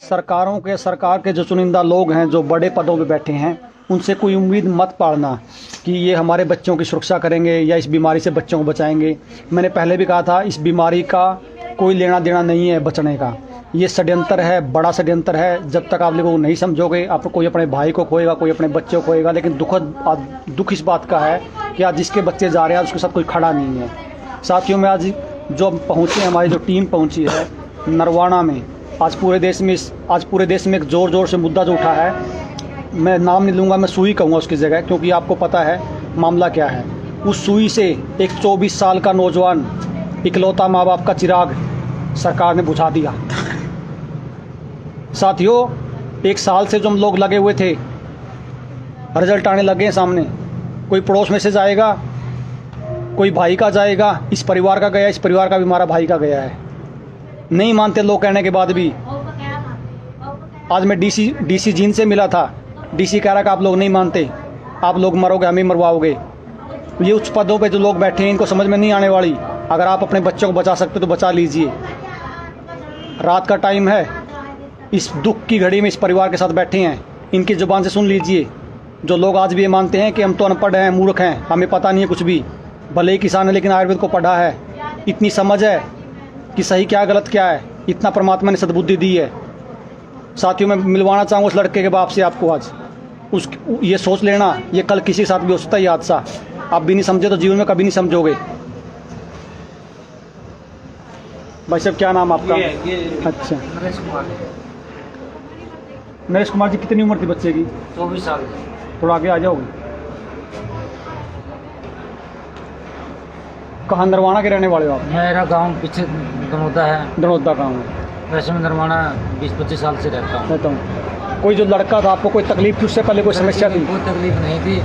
सरकार के जो चुनिंदा लोग हैं, जो बड़े पदों पे बैठे हैं, उनसे कोई उम्मीद मत पालना कि ये हमारे बच्चों की सुरक्षा करेंगे या इस बीमारी से बच्चों को बचाएंगे। मैंने पहले भी कहा था, इस बीमारी का कोई लेना देना नहीं है बचने का। ये षड्यंत्र है, बड़ा षड्यंत्र है। जब तक आप लोगों को नहीं समझोगे, आप कोई अपने भाई को खोएगा, कोई अपने बच्चे को खोएगा। लेकिन दुख इस बात का है कि आज जिसके बच्चे जा रहे हैं उसके साथ कोई खड़ा नहीं है। साथियों में आज जो पहुँचे, हमारी जो टीम पहुँची है नरवाना में, आज पूरे देश में एक ज़ोर से मुद्दा जो उठा है, मैं नाम नहीं लूँगा, मैं सुई कहूँगा उसकी जगह, क्योंकि आपको पता है मामला क्या है। उस सुई से एक 24 साल का नौजवान, इकलौता माँ बाप का चिराग सरकार ने बुझा दिया। साथियों, 1 साल से जो हम लोग लगे हुए थे, रिजल्ट आने लगे हैं सामने। कोई पड़ोस में से जाएगा, कोई भाई का जाएगा, इस परिवार का गया, इस परिवार का भी हमारा भाई का गया है। नहीं मानते लोग कहने के बाद भी। आज मैं डीसी जीन से मिला था। डीसी कह रहा कि आप लोग नहीं मानते, आप लोग मरोगे, हमें मरवाओगे। ये उच्च पदों पे जो लोग बैठे हैं, इनको समझ में नहीं आने वाली। अगर आप अपने बच्चों को बचा सकते तो बचा लीजिए। रात का टाइम है, इस दुख की घड़ी में इस परिवार के साथ बैठे हैं, इनकी ज़ुबान से सुन लीजिए। जो लोग आज भी ये मानते हैं कि हम तो अनपढ़ हैं, मूर्ख हैं, हमें पता नहीं है कुछ भी, भले ही किसान है लेकिन आयुर्वेद को पढ़ा है, इतनी समझ है कि सही क्या गलत क्या है, इतना परमात्मा ने सद्बुद्धि दी है। साथियों, मैं मिलवाना चाहूँगा उस लड़के के बाप से आपको आज। ये सोच लेना, ये कल किसी के साथ भी हो सकता है ये हादसा। आप भी नहीं समझे तो जीवन में कभी नहीं समझोगे। भाई साहब, क्या नाम आपका? अच्छा, नरेश कुमार जी। कितनी उम्र थी बच्चे की? 24 साल। थोड़ा आगे आ जाओगे। कहाँ, नरवाना के रहने वाले हो आप? मेरा गांव पीछे दनौदा है। दनौदा गाँव है। वैसे मैं नरवाना 20-25 साल से रहता हूँ। कोई जो लड़का था, आपको कोई तकलीफ थी उससे पहले, कोई समस्या थी? कोई तकलीफ नहीं थी।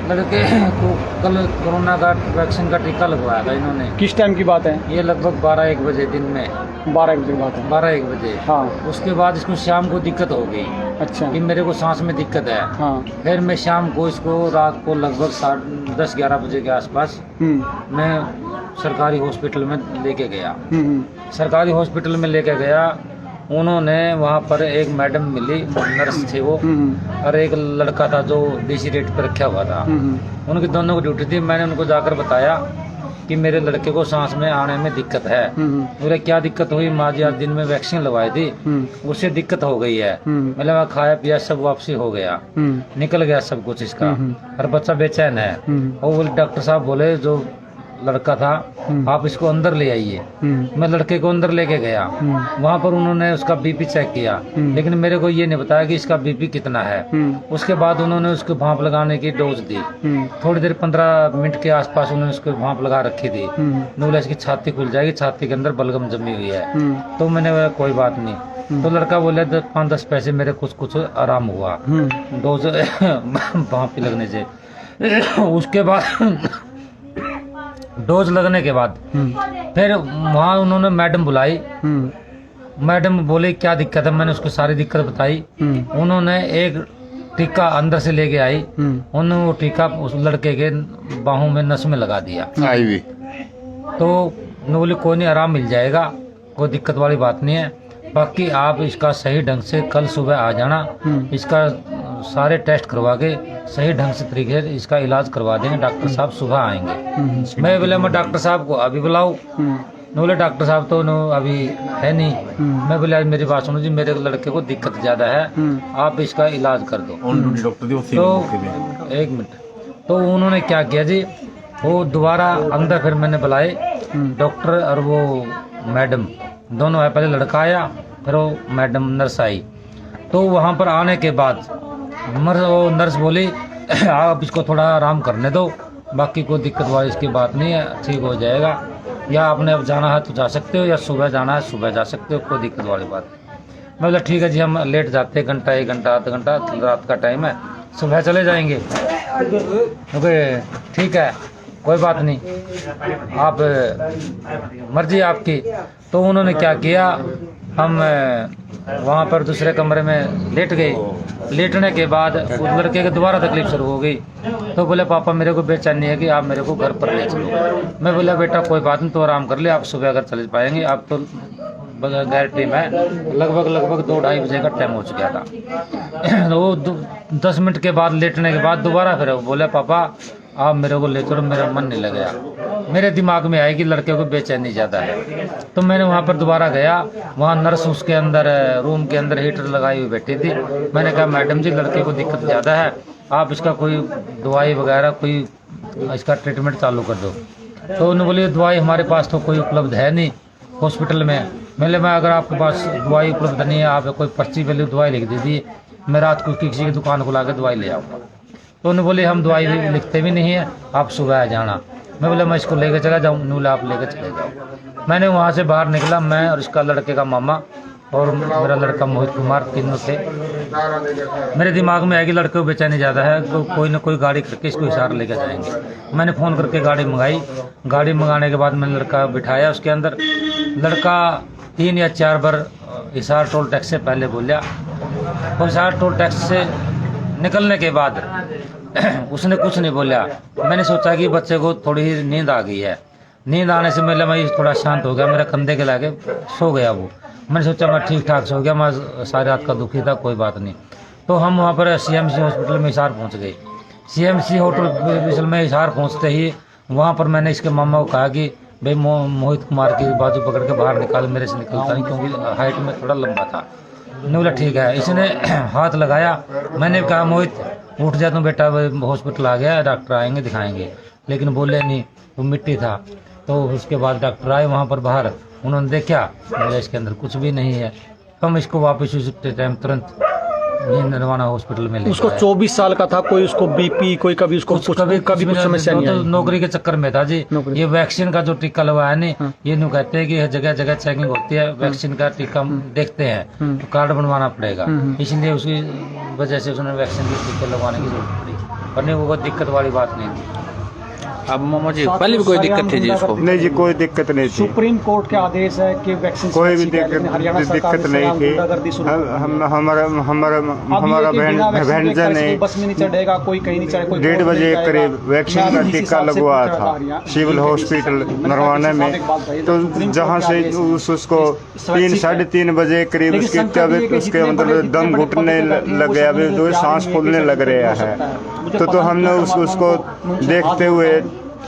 लड़के को कल कोरोना का वैक्सीन का टीका लगवाया था इन्होंने। किस टाइम की बात है? ये लगभग 12-1 बजे दिन में। 12-1 बजे की बात है? 12-1 बजे। हाँ। उसके बाद इसको शाम को दिक्कत हो गई। अच्छा। कि मेरे को सांस में दिक्कत है। हाँ। फिर मैं शाम को इसको, रात को लगभग 10-11 बजे के आसपास मैं सरकारी हॉस्पिटल में लेके गया। सरकारी हॉस्पिटल में लेके गया। उन्होंने वहाँ पर एक मैडम मिली, नर्स थे वो, और एक लड़का था जो डीसी रेट पर रखा हुआ था। उनकी दोनों की ड्यूटी थी। मैंने उनको जाकर बताया कि मेरे लड़के को सांस में आने में दिक्कत है। बोले क्या दिक्कत हुई? माँ जी आज दिन में वैक्सीन लगवाई थी, उससे दिक्कत हो गई है। मतलब खाया पिया सब वापसी हो गया, निकल गया सब कुछ इसका, और बच्चा बेचैन है। और वो डॉक्टर साहब बोले, जो लड़का था, आप इसको अंदर ले आइए। मैं लड़के को अंदर लेके गया। वहाँ पर उन्होंने उसका बीपी चेक किया, लेकिन मेरे को ये नहीं बताया कि इसका बीपी कितना है। उसके बाद उन्होंने उसको भांप लगाने की डोज दी। थोड़ी देर 15 मिनट के आसपास उन्होंने उसको भांप लगा रखी थी। बोला इसकी छाती खुल जाएगी, छाती के अंदर बलगम जमी हुई है। तो मैंने बोला कोई बात नहीं। तो लड़का बोले 5-10 पैसे मेरे कुछ आराम हुआ डोज भांप लगने से। उसके बाद डोज लगने के बाद फिर वहाँ उन्होंने मैडम बुलाई। मैडम बोले क्या दिक्कत है? मैंने उसको सारी दिक्कत बताई। उन्होंने एक टीका अंदर से लेके आई। उन्होंने वो टीका उस लड़के के बाहों में, नस में लगा दिया। तो बोले कोई नहीं, आराम मिल जाएगा, कोई दिक्कत वाली बात नहीं है। बाकी आप इसका सही ढंग से कल सुबह आ जाना, इसका सारे टेस्ट करवा के सही ढंग से तरीके से इसका इलाज करवा देंगे। डॉक्टर साहब सुबह आएंगे। मैं बोले मैं डॉक्टर साहब को अभी बुलाऊं? बोले डॉक्टर साहब तो अभी है नहीं। मैं बोले मेरी बात सुनो जी, मेरे लड़के को दिक्कत ज्यादा है, आप इसका इलाज कर दो। तो 1 मिनट। तो उन्होंने क्या किया जी, वो दोबारा अंदर फिर मैंने बुलाए डॉक्टर और वो मैडम दोनों आए। पहले लड़का आया, फिर वो मैडम नर्स आई। तो वहाँ पर आने के बाद वो नर्स बोली आप इसको थोड़ा आराम करने दो, बाकी कोई दिक्कत वाली इसकी बात नहीं है, ठीक हो जाएगा। या आपने अब जाना है तो जा सकते हो, या सुबह जाना है सुबह जा सकते हो, कोई दिक्कत वाली बात नहीं। मैं बोला ठीक है जी, हम लेट जाते हैं, घंटा 1 घंटा आधा घंटा, रात का टाइम है, सुबह चले जाएंगे। ओके ठीक है, कोई बात नहीं, आप मर्जी आपकी। तो उन्होंने क्या किया, हम वहाँ पर दूसरे कमरे में लेट गए। लेटने के बाद उस लड़के के दोबारा तकलीफ शुरू हो गई। तो बोले पापा मेरे को बेचैनी है कि आप मेरे को घर पर ले चलो। मैं बोला बेटा कोई बात नहीं, तो आराम कर ले, आप सुबह अगर चले पाएंगे, आप तो गैरेटरी में लगभग 2-2:30 बजे का टाइम हो चुका था। तो वो 10 मिनट के बाद लेटने के बाद दोबारा फिर बोले पापा आप मेरे को ले चलो, मेरा मन नहीं लग गया। मेरे दिमाग में आया कि लड़के को बेचैनी ज़्यादा है, तो मैंने वहाँ पर दोबारा गया। वहाँ नर्स उसके अंदर रूम के अंदर हीटर लगाई हुई बैठी थी। मैंने कहा मैडम जी लड़के को दिक्कत ज़्यादा है, आप इसका कोई दवाई वगैरह कोई इसका ट्रीटमेंट चालू कर दो। तो उन्होंने बोली दवाई हमारे पास तो कोई उपलब्ध है नहीं हॉस्पिटल में। मैंने मैं अगर आपके पास दवाई उपलब्ध नहीं है, आप कोई पर्ची वैल्यू दवाई लिख दीजिए, मैं रात को किसी की दुकान को ला के दवाई ले आऊँगा। तो उन्होंने बोले हम दवाई लिखते भी नहीं है, आप सुबह आ जाना। मैं बोला मैं इसको लेकर चला जाऊँ, नूला आप लेकर चले जाओ। मैंने वहाँ से बाहर निकला, मैं और इसका लड़के का मामा और मेरा लड़का मोहित कुमार, तीनों थे। मेरे दिमाग में आएगी लड़के को बेचैनी ज़्यादा है, तो कोई ना कोई गाड़ी करके इसको हिसार लेकर जाएंगे। मैंने फ़ोन करके गाड़ी मंगाई। गाड़ी मंगाने के बाद मैंने लड़का बिठाया उसके अंदर। लड़का 3 या 4 बार हिसार टोल टैक्स से पहले बोलिया, और हिसार टोल टैक्स से निकलने के बाद उसने कुछ नहीं बोला। मैंने सोचा कि बच्चे को थोड़ी ही नींद आ गई है। नींद आने से मैं थोड़ा शांत हो गया, मेरा कंधे के लाके सो गया वो। मैंने सोचा मैं ठीक ठाक सो गया, मैं सारी रात का दुखी था, कोई बात नहीं। तो हम वहाँ पर CMC हॉस्पिटल में हिसार पहुँच गए। CMC हॉस्पिटल में हिसार पहुँचते ही वहाँ पर मैंने इसके मामा को कहा कि भाई मोहित कुमार की बाजू पकड़ के बाहर निकाल, मेरे से निकलता नहीं, क्योंकि हाइट में थोड़ा लंबा था। नहीं बोला ठीक है। इसने हाथ लगाया। मैंने कहा मोहित उठ जा तू बेटा, हॉस्पिटल आ गया, डॉक्टर आएंगे दिखाएंगे। लेकिन बोले नहीं, वो मिट्टी था। तो उसके बाद डॉक्टर आए वहाँ पर बाहर, उन्होंने देखा, बोले इसके अंदर कुछ भी नहीं है। तो हम इसको वापस उसी टाइम तुरंत नरवाना हॉस्पिटल में ले उसको गए। 24 साल का था, कोई उसको BP कोई कभी उसको कभी कुछ समस्या नहीं आई। नौकरी के चक्कर में था जी। ये वैक्सीन का जो टीका लगवाया नहीं, ये न्यू कहते हैं कि जगह जगह चेकिंग होती है, वैक्सीन का टीका देखते हैं तो कार्ड बनवाना पड़ेगा, इसलिए उसकी वजह से उसने वैक्सीन के टीके लगवाने की जरूरत पड़ी। और नहीं वो कोई दिक्कत वाली बात नहीं थी। अब मामा जी पहले भी कोई दिक्कत थी जी उसको? नहीं जी, कोई दिक्कत नहीं थी। सुप्रीम कोर्ट के आदेश है कि वैक्सीन कोई भी दिक्कत नहीं थी। हमारा व्यंजन है, बस में नहीं चढ़ेगा, कोई कहीं नहीं चढ़ेगा। 1:30 बजे करीब वैक्सीन का टीका लगवाया था सिविल हॉस्पिटल नरवाना में। तो जहाँ से उसको 3-3:30 बजे करीब उसकी तबीयत, उसके अंदर दम घुटने लग गया, जो सांस फूलने लग रहा है। तो हमने उसको देखते हुए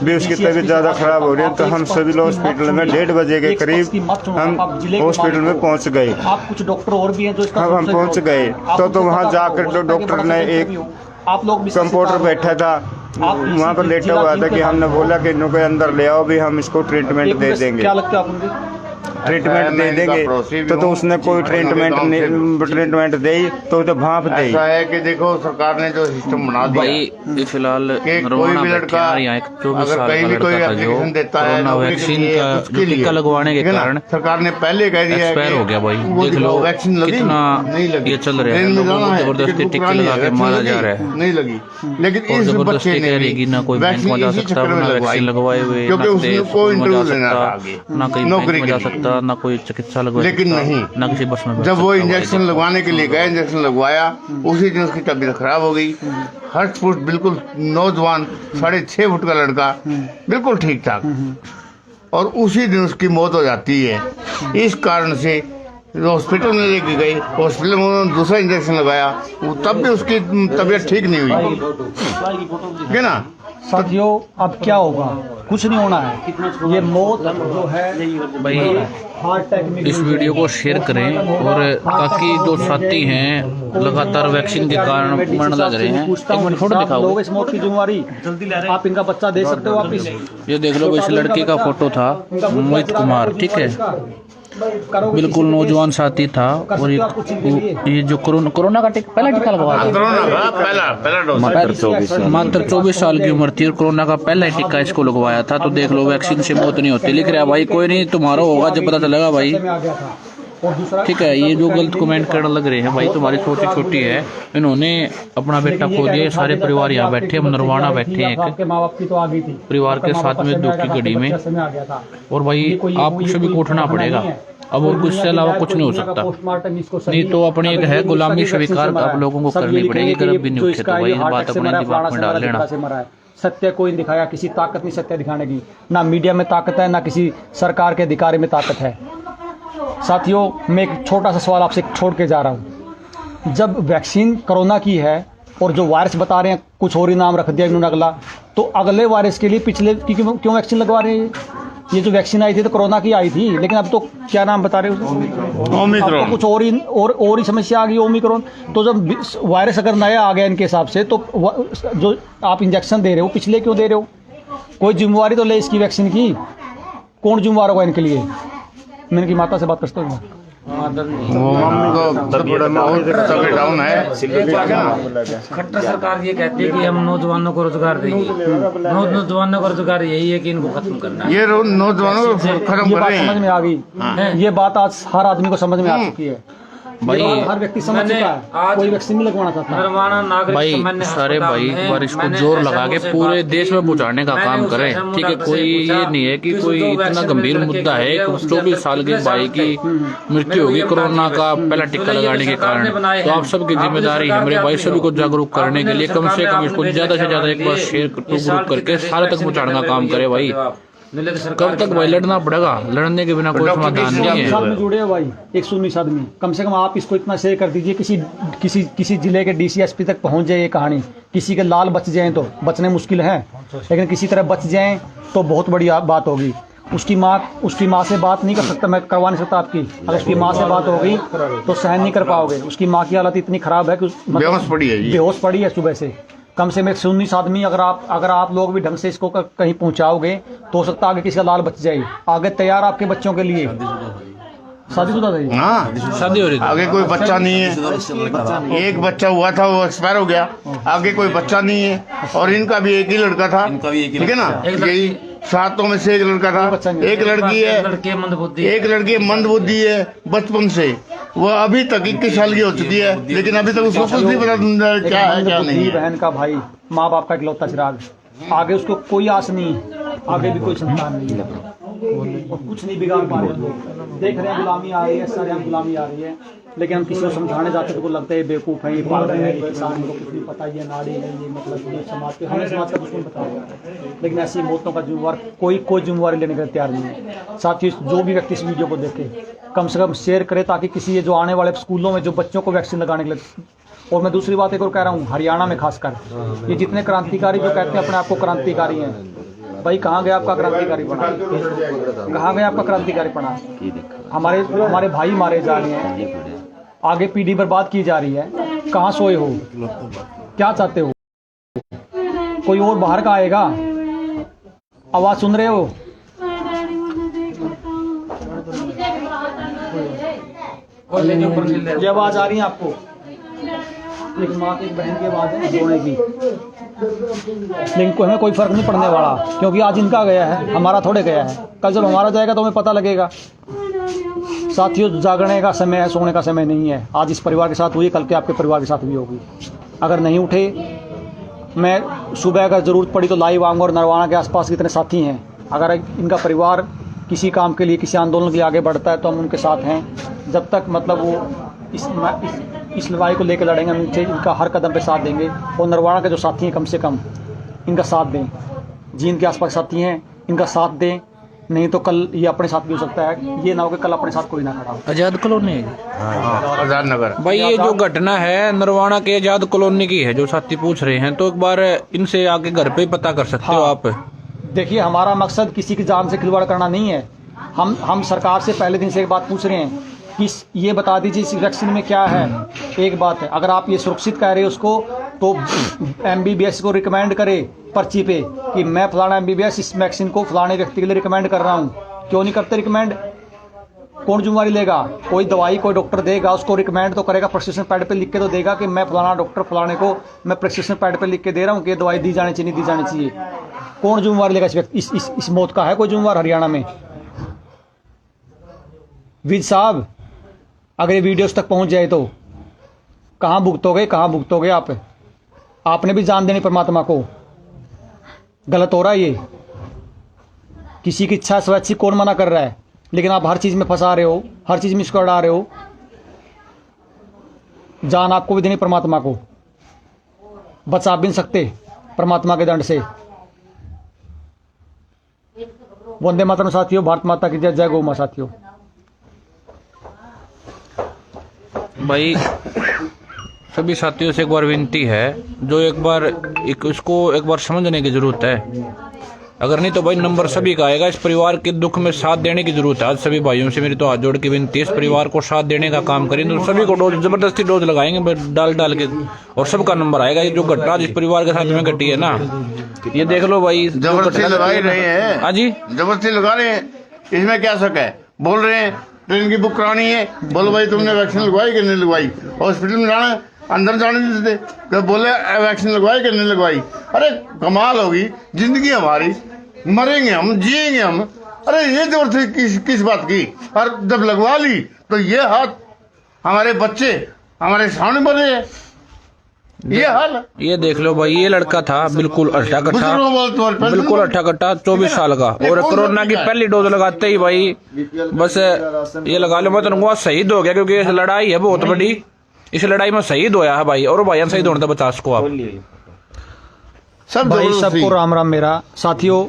भी उसकी तबीयत ज़्यादा खराब हो रही है, तो हम सिविल हॉस्पिटल में 1:30 बजे के करीब हम हॉस्पिटल में पहुंच गए। आप कुछ डॉक्टर और भी हैं जो इसका हम पहुंच गए तो वहां जाकर डॉक्टर ने एक कंप्यूटर बैठा था, वहाँ पर लेटा हुआ था कि हमने बोला कि इनके अंदर ले आओ भी, हम इसको ट्रीटमेंट दे देंगे। क्या लगता है आपको? ट्रीटमेंट दे देंगे। तो उसने कोई ट्रीटमेंट दे तो भाप दे। ऐसा है कि देखो सरकार ने जो सिस्टम बना दिया भाई फिलहाल कोई भी लड़का यहाँ एक 24 साल कहीं भी कोई एप्लीकेशन देता है कोरोना वैक्सीन का टीका लगवाने के कारण सरकार ने पहले कह दिया एक्सपायर हो गया। भाई देख लो वैक्सीन लगी कितना नहीं लगी, ये चल रहा है, लोगों को जबरदस्ती टीके लगा के मारा जा रहा है। नहीं लगी, लेकिन और इस बच्चे जबरदस्ती ने करेगी ना कोई बैंक में जा सकता, ना वैक्सीन लगवाए हुए, क्योंकि ना उसने तेज कोई में जा इंटरव्यू लेना था सकता, आगे ना कहीं नौकरी बैंक में जा के लिए। सकता, ना कोई चिकित्सा लगवा लेकिन सकता, नहीं, ना किसी बस में बैठ जब वो सकता। इंजेक्शन लगवाने के लिए गए, इंजेक्शन लगवाया, उसी दिन उसकी तबीयत खराब हो गई। 8 फुट बिल्कुल नौजवान 6.5 फुट का लड़का बिल्कुल ठीक ठाक, और उसी दिन उसकी मौत हो जाती है। इस कारण से हॉस्पिटल में लेके गए, हॉस्पिटल में उन्होंने दूसरा इंजेक्शन लगाया, तब भी उसकी तबीयत ठीक नहीं हुई, ठीक है ना। साथियों अब क्या होगा? कुछ नहीं होना है। ये मौत जो है भाई हार्ट अटैक में। इस वीडियो को शेयर करें और ताकि जो साथी हैं लगातार वैक्सीन के कारण मरने लग रहे हैं। एक मिनट फोटो दिखाओ। लोग इस मौत की जिम्मेवारी आप इनका बच्चा दे सकते हो वापिस? ये देख लो, इस लड़के का फोटो था, मोहित कुमार, ठीक है, बिल्कुल नौजवान साथी था। और ये जो कोरोना का पहला टीका लगवाया था, पहला डोज मात्र 24 साल की उम्र थी और कोरोना का पहला टीका इसको लगवाया था। तो देख लो वैक्सीन से मौत नहीं होती। लिख रहा भाई कोई नहीं, तुम्हारा होगा जब पता चलेगा भाई, ठीक है। ये जो गलत कमेंट करने लग रहे हैं भाई, तुम्हारी छोटी छोटी है, इन्होंने अपना बेटा खो दिया। सारे परिवार यहाँ बैठे, हम नरवाना बैठे हैं एक परिवार के साथ में दुख की घड़ी में। और भाई आपको सभी को उठना पड़ेगा, अब और कुछ से अलावा कुछ नहीं हो सकता। नहीं तो अपनी एक है गुलामी स्वीकार आप लोगों को करनी पड़ेगी। अगर भी नहीं उठे तो भाई बात अपने दिमाग में डाल लेना। सत्य कोई नहीं दिखाया, किसी ताकत नहीं सत्य दिखाने की, ना मीडिया में ताकत है, ना किसी सरकार के अधिकारी में ताकत है। साथियों, मैं एक छोटा सा सवाल आपसे छोड़ के जा रहा हूँ। जब वैक्सीन कोरोना की है और जो वायरस बता रहे हैं कुछ और ही नाम रख दिया इन्होंने अगला, तो अगले वायरस के लिए पिछले क्यों वैक्सीन लगवा रहे हैं? ये जो वैक्सीन आई थी तो कोरोना की आई थी, लेकिन अब तो क्या नाम बता रहे हो? ओमिक्रॉन। अब तो कुछ और ही समस्या आ गई, ओमिक्रॉन। तो जब वायरस अगर नया आ गया इनके हिसाब से, तो जो आप इंजेक्शन दे रहे हो पिछले क्यों दे रहे हो? कोई जिम्मेवारी तो ले इसकी वैक्सीन की। कौन जिम्मेवार होगा इनके लिए? मैं इनकी माता से बात करता हूँ। वो मम्मी को तबीयत डाउन है। खट्टर सरकार ये कहती है कि हम नौजवानों को रोजगार देंगे। नौजवानों का रोजगार यही है कि इनको खत्म करना है। ये नौजवानों को खत्म ये कर बात रहे समझ हैं। में आ गई। ये बात आज हर आदमी को समझ में आ चुकी है। भाई हर व्यक्ति समझ चुका है, कोई वैक्सीन नहीं लगवाना चाहता। नरवाना नागरिक भाई सामान्य सारे अस्पताल भाई में एक बार इसको मैंने जोर SMO लगा के से पूरे बात देश की। में पहुंचाने का मैंने काम उस करें। SMO ठीक है, डॉक्टर से कोई ये पूछा नहीं है कि कि कोई उसको इतना वैक्सीन गंभीर लड़के मुद्दा है के कि उसके 24 अंदर साल के कितने भाई साल की थे? मृत्यु होगी मेरे को ये कोरोना बता का दीजिए। पहला टीका तो ये लगाने के सरकार ने कारण। बनाए तो हैं। आप सबकी आपने जिम्मेदारी है सरकार मेरे ने भाई अपनी सभी को हो। जागरूक करने के लिए कम से कम इसको ज्यादा से ज्यादा एक बार शेयर टू ग्रुप करके सारे तक पहुंचाने का काम करे भाई। कब तक भाई लड़ना पड़ेगा? लड़ने के बिना कोई समाधान नहीं साथ में है। जुड़े हो भाई 119 आदमी, कम से कम आप इसको इतना शेयर कर दीजिए, किसी जिले के DCSP तक पहुंच जाए ये कहानी। किसी के लाल बच जाएं तो बचने मुश्किल है, लेकिन किसी तरह बच जाएं तो बहुत बड़ी बात होगी। उसकी माँ से बात नहीं कर सकता, मैं करवा नहीं सकता आपकी। अगर उसकी माँ से बात होगी तो सहन नहीं कर पाओगे। उसकी माँ की हालत इतनी खराब है कि बेहोश पड़ी है ये। बेहोश पड़ी है सुबह से। कम से कम 119 आदमी अगर आप लोग भी ढंग से इसको कहीं पहुंचाओगे तो हो सकता है आगे किसी का लाल बच जाए। आगे तैयार आपके बच्चों के लिए। शादीशुदा था? हाँ, शादी हो रही थी। आगे कोई बच्चा नहीं है। एक बच्चा हुआ था, वो एक्सपायर हो गया। आगे कोई बच्चा नहीं है। और इनका भी एक ही लड़का था, ठीक है ना? यही 7 में से एक लड़का था, एक लड़की है, लड़के मंदबुद्धि एक लड़की मंदबुद्धि है बचपन से। वो अभी तक 21 साल की हो चुकी है, लेकिन अभी तक उसको कुछ नहीं पता क्या है क्या नहीं है। बहन का भाई, माँ बाप का इकलौता चिराग। आगे उसको कोई आस नहीं है, आगे भी कोई संतान नहीं है और कुछ नहीं बिगाड़ पा रहे लोग। देख रहे हैं गुलामी आ रही है, सारे हम गुलामी आ रही है, लेकिन हम किसी को समझाने जाते तो लगता है बेवकूफ़ है, ये पागल है, ये किसान को कुछ नहीं पता, ये नाड़ी है, ये मतलब ये समाज के हमें समाज का दुश्मन बताया। लेकिन ऐसी मौतों का जिम्मेवार कोई जिम्मेवारी लेने के लिए तैयार नहीं है। साथियों, जो भी व्यक्ति इस वीडियो को देखे कम से कम शेयर करे, ताकि किसी ये जो आने वाले स्कूलों में जो बच्चों को वैक्सीन लगाने के लिए। और मैं दूसरी बात एक और कह रहा हूँ, हरियाणा में खासकर ये जितने क्रांतिकारी जो कहते हैं अपने आप को क्रांतिकारी हैं, भाई कहाँ गया आपका क्रांतिकारी पना? कहाँ गया आपका क्रांतिकारी पना? हमारे भाई मारे जा रहे हैं, आगे पीढ़ी बर्बाद की जा रही है। कहाँ सोए हो? क्या चाहते हो? कोई और बाहर का आएगा? आवाज सुन रहे हो? ये आवाज आ रही है आपको? एक माँ की, एक बहन की आवाज है रोने की। लेकिन हमें कोई फर्क नहीं पड़ने वाला, क्योंकि आज इनका गया है, हमारा थोड़े गया है। कल जब हमारा जाएगा तो हमें पता लगेगा। साथियों, जागने का समय है, सोने का समय नहीं है। आज इस परिवार के साथ हुई, कल के आपके परिवार के साथ भी होगी। अगर नहीं उठे, मैं सुबह अगर ज़रूरत पड़ी तो लाइव आऊँगा। और नरवाना के आसपास कितने साथी हैं, अगर इनका परिवार किसी काम के लिए, किसी आंदोलन के लिए आगे बढ़ता है तो हम उनके साथ हैं। जब तक मतलब वो इस लड़ाई को लेकर लड़ेंगे, हम इनका हर कदम पे साथ देंगे। और नरवाना के जो साथी हैं कम से कम इनका साथ दें। जी इनके आसपास साथी हैं, इनका साथ दें, नहीं तो कल ये अपने साथ भी हो सकता है। ये ना हो कि कल अपने साथ कोई ना खड़ा हो। आजाद कॉलोनी है आजाद नगर। भाई, ये जो घटना है नरवाना के आजाद कॉलोनी की है, जो साथी पूछ रहे हैं, तो एक बार इनसे आके घर पे पता कर सकते हो आप। देखिए, हमारा मकसद किसी की जान से खिलवाड़ करना नहीं है। हम सरकार से पहले दिन से एक बात पूछ रहे हैं कि ये बता दीजिए इस वैक्सीन में क्या है। एक बात है, अगर आप ये सुरक्षित कह रहे हो उसको, तो MBBS को रिकमेंड करे पर्ची पे कि मैं फलाना MBBS इस वैक्सीन को फलाने व्यक्ति के लिए रिकमेंड कर रहा हूँ। क्यों नहीं करते रिकमेंड? कौन जिम्मेवारी लेगा? कोई दवाई कोई डॉक्टर देगा, उसको रिकमेंड तो करेगा, प्रिस्क्रिप्शन पैड पे लिख के तो देगा कि मैं फलाना डॉक्टर फलाने को मैं प्रिस्क्रिप्शन पैड पे लिख के दे रहा हूँ कि दवाई दी जानी चाहिए, नहीं दी जानी चाहिए। कौन जिम्मेवारी लेगा इस मौत का? है कोई जिम्मेवार हरियाणा में? विज साहब, अगर ये वीडियोस तक पहुंच जाए तो कहाँ भुगतोगे आप? आपने भी जान देनी परमात्मा को। गलत हो रहा है ये। किसी की इच्छा स्वैच्छिक कौन मना कर रहा है? लेकिन आप हर चीज़ में फंसा रहे हो, हर चीज़ में इसको अड़ा रहे हो। जान आपको भी देनी परमात्मा को, बचा भी नहीं सकते परमात्मा के दंड से। वंदे मातरम साथियों, भारत माता की जय, जय गौ मां साथियों। भाई सभी साथियों से एक बार विनती है, जो इसको एक बार समझने की जरूरत है। अगर नहीं तो भाई नंबर सभी का आएगा। इस परिवार के दुख में साथ देने की जरूरत है। आज सभी भाइयों से मेरी तो हाथ जोड़ के विनती है, इस परिवार को साथ देने का काम करें। तो सभी को डोज, जबरदस्ती डोज लगाएंगे डाल के, और सबका नंबर आएगा। ये जो घटना जिस परिवार के साथ में घटी है ना, ये देख लो भाई, जबरदस्ती लगा ही रहे हैं। हाँ जी, जबरदस्ती लगा रहे हैं, इसमें क्या शक है। बोल रहे हैं ट्रेन की बुक करानी है, बोलो भाई तुमने वैक्सीन लगवाई कि नहीं लगवाई। हॉस्पिटल में जाना, अंदर जाने नहीं देते, तो बोले वैक्सीन लगवाई कि नहीं लगवाई। अरे कमाल होगी, जिंदगी हमारी, मरेंगे हम, जिएंगे हम। अरे ये जबरदस्ती किस बात की। और जब लगवा ली तो ये हाथ, हमारे बच्चे हमारे सामने मरे हैं, ये हाल है। ये देख लो भाई, ये लड़का था बिल्कुल अट्ठा कट्ठा, बिल्कुल अट्ठा कट्ठा, 24 साल का, और कोरोना की पहली डोज लगाते ही भाई बस ये लगा लो, मैं तो शहीद हो गया। क्योंकि इस लड़ाई है बहुत बड़ी, इस लड़ाई में शहीद होया है भाई, और भाई शहीद होने 50 को आप सब भाई सबको राम राम। मेरा साथियों,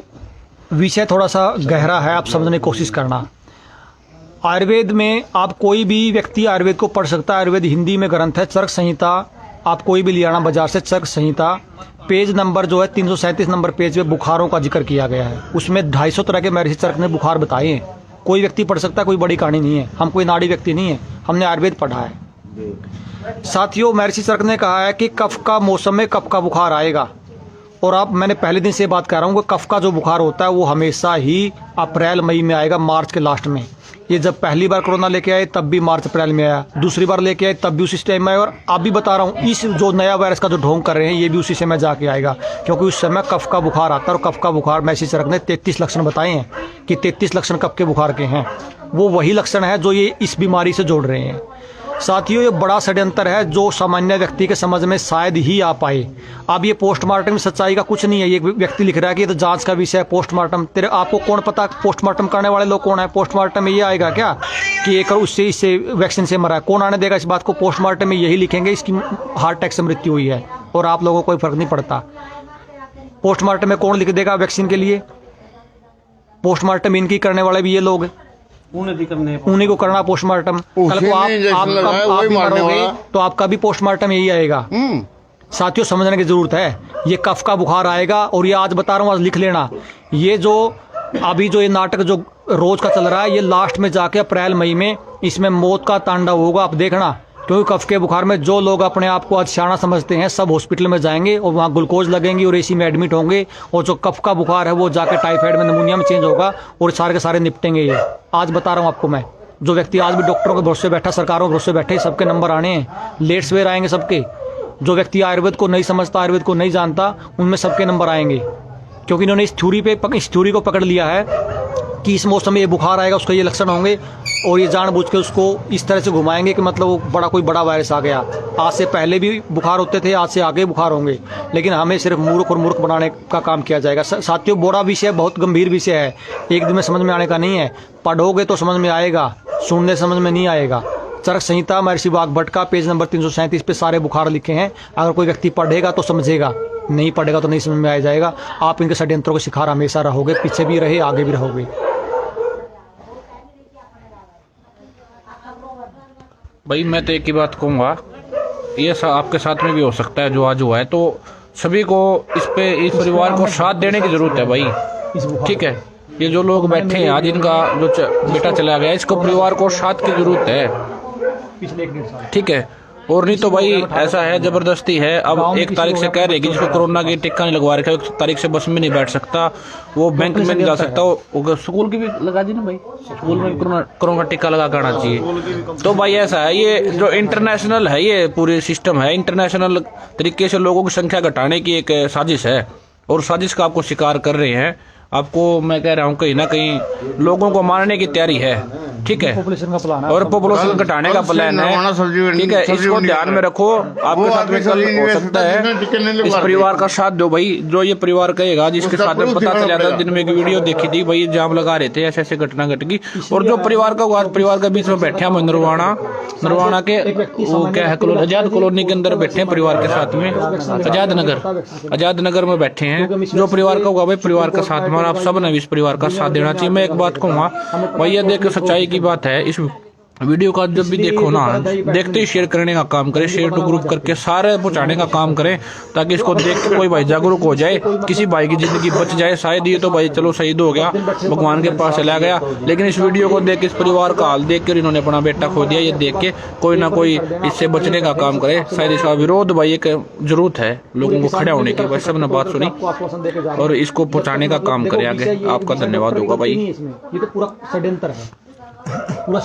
विषय थोड़ा सा गहरा है, आप समझने की कोशिश करना। आयुर्वेद में आप कोई भी व्यक्ति आयुर्वेद को पढ़ सकता है। आयुर्वेद हिंदी में ग्रंथ है, चरक संहिता, आप कोई भी ले आना बाजार से, चरक संहिता, पेज नंबर जो है 337 नंबर पेज पे बुखारों का जिक्र किया गया है। उसमें 250 तरह के महर्षि चरक ने बुखार बताए हैं। कोई व्यक्ति पढ़ सकता है, कोई बड़ी कहानी नहीं है। हम कोई नाड़ी व्यक्ति नहीं है, हमने आयुर्वेद पढ़ा है। साथियों, महर्षि चरक ने कहा है कि कफ का मौसम में कफ का बुखार आएगा। और आप, मैंने पहले दिन से बात कर रहा हूँ कि कफ का जो बुखार होता है वो हमेशा ही अप्रैल मई में आएगा, मार्च के लास्ट में। ये जब पहली बार कोरोना लेके आए तब भी मार्च अप्रैल में आया, दूसरी बार लेके आए तब भी उसी टाइम में आया, और आप भी बता रहा हूँ इस जो नया वायरस का जो ढोंग कर रहे हैं ये भी उसी समय जाके आएगा। क्योंकि उस समय कफ का बुखार आता है, और कफ का बुखार महर्षि चरक ने 33 लक्षण बताए हैं कि 33 लक्षण कफ के बुखार के हैं। वो वही लक्षण है जो ये इस बीमारी से जोड़ रहे हैं। साथियों, ये बड़ा षड्यंत्र है जो सामान्य व्यक्ति के समझ में शायद ही आ पाए। अब ये पोस्टमार्टम सच्चाई का कुछ नहीं है। ये व्यक्ति लिख रहा है कि ये तो जांच का विषय है, पोस्टमार्टम। तेरे आपको कौन पता पोस्टमार्टम करने वाले लोग कौन है? पोस्टमार्टम में ये आएगा क्या कि एक उससे इससे वैक्सीन से मरा है? कौन आने देगा इस बात को? पोस्टमार्टम में यही लिखेंगे इसकी हार्ट अटैक से मृत्यु हुई है, और आप लोगों को कोई फर्क नहीं पड़ता। पोस्टमार्टम में कौन लिख देगा वैक्सीन के लिए? पोस्टमार्टम इनकी करने वाले भी ये लोग, उन्हीं को करना पोस्टमार्टम। कल को आप मरोगे तो आपका भी पोस्टमार्टम यही आएगा। साथियों, समझने की जरूरत है। ये कफ का बुखार आएगा, और ये आज बता रहा हूँ, आज लिख लेना। ये जो अभी जो ये नाटक जो रोज का चल रहा है, ये लास्ट में जाके अप्रैल मई में इसमें मौत का तांडव होगा, आप देखना। क्योंकि कफ के बुखार में जो लोग अपने आप को अछाना समझते हैं सब हॉस्पिटल में जाएंगे, और वहाँ ग्लूकोज लगेंगी और एसी में एडमिट होंगे। और जो कफ का बुखार है वो जाके टाइफाइड में, निमोनिया में चेंज होगा, और सारे के सारे निपटेंगे। ये आज बता रहा हूँ आपको मैं। जो व्यक्ति आज भी डॉक्टरों के भरोसे बैठा, सरकारों के भरोसे बैठे, सबके नंबर आने हैं, लेट सवेर आएंगे सबके। जो व्यक्ति आयुर्वेद को नहीं समझता, आयुर्वेद को नहीं जानता, उनमें सबके नंबर आएंगे। क्योंकि इन्होंने इस थ्योरी को पकड़ लिया है कि इस मौसम में ये बुखार आएगा, उसके ये लक्षण होंगे, और ये जानबूझ के उसको इस तरह से घुमाएंगे कि मतलब वो कोई बड़ा वायरस आ गया। आज से पहले भी बुखार होते थे, आज से आगे बुखार होंगे, लेकिन हमें सिर्फ मूर्ख और मूर्ख बनाने का काम किया जाएगा। साथियों, बड़ा विषय, बहुत गंभीर विषय है, एक दिन में समझ में आने का नहीं है। पढ़ोगे तो समझ में आएगा, सुनने समझ में नहीं आएगा। चरक संहिता महर्षि वाग्भट का पेज नंबर 337 पे सारे बुखार लिखे हैं। अगर कोई व्यक्ति पढ़ेगा तो समझेगा, नहीं पढ़ेगा तो नहीं समझ में आ जाएगा। आप इनके षड्यंत्रों के शिकार हमेशा रहोगे, पीछे भी रहे, आगे भी रहोगे। भाई मैं तो एक ही बात कहूँगा, ये आपके साथ में भी हो सकता है जो आज हुआ है। तो सभी को इस परिवार को साथ देने की जरूरत है भाई, ठीक है। ये जो लोग बैठे हैं आज, इनका जो बेटा चला गया, इसको परिवार को साथ की जरूरत है, ठीक है। और नहीं तो भाई ऐसा है, जबरदस्ती है। अब 1 तारीख से कह रहे कि जिसको कोरोना की टिक्का नहीं लगवा रखा है 1 तारीख से बस में नहीं बैठ सकता, वो बैंक में नहीं जा सकता, वो स्कूल की भी लगा दी ना भाई, स्कूल में कोरोना टिक्का लगा कर आना चाहिए। तो भाई ऐसा है, ये जो इंटरनेशनल है, ये पूरे सिस्टम है, इंटरनेशनल तरीके से लोगों की संख्या घटाने की एक साजिश है, और साजिश का आपको शिकार कर रहे हैं। आपको मैं कह रहा हूँ कहीं ना कहीं लोगों को मारने की तैयारी है, ठीक है, पॉपुलेशन का प्लान है, और पॉपुलेशन घटाने का प्लान है, ठीक है। इसको ध्यान में रखो। आपके साथ में कल हो सकता है, इस परिवार का साथ दो भाई। जो ये परिवार कहेगा, जिसके साथ में पता चला था, दिन में एक वीडियो देखी थी भाई, जाम लगा रहे थे, ऐसे ऐसे घटना घट गई। और जो परिवार के बीच में बैठे हम नरवाना के वो क्या है, आजाद कॉलोनी के अंदर बैठे हैं परिवार के साथ में, आजाद नगर में बैठे हैं। जो परिवार का होगा भाई, परिवार का साथ में, और आप सब ने भी इस परिवार का साथ देना चाहिए। मैं एक बात कहूँगा भाई, ये देख सच्चाई की बात है, इस वीडियो का जब भी देखो ना, देखते ही शेयर करने का काम करें, शेयर टू ग्रुप करके सारे पहुंचाने का काम करें, ताकि इसको देख के कोई भाई जागरूक हो जाए, किसी भाई की जिंदगी बच जाए। शायद ये तो भाई चलो शहीद हो गया, भगवान के पास चला गया, लेकिन इस वीडियो को देख के, इस परिवार का हाल देख कर इन्होंने अपना बेटा खो दिया। ये देख के कोई ना कोई इससे बचने का काम करे। शायद इसका विरोध भाई एक जरूरत है लोगों को खड़े होने की। बस सबने बात सुनी और इसको पहुंचाने का काम करे आगे। आपका धन्यवाद होगा भाई। ये तो पूरा षड्यंत्र है, पूरा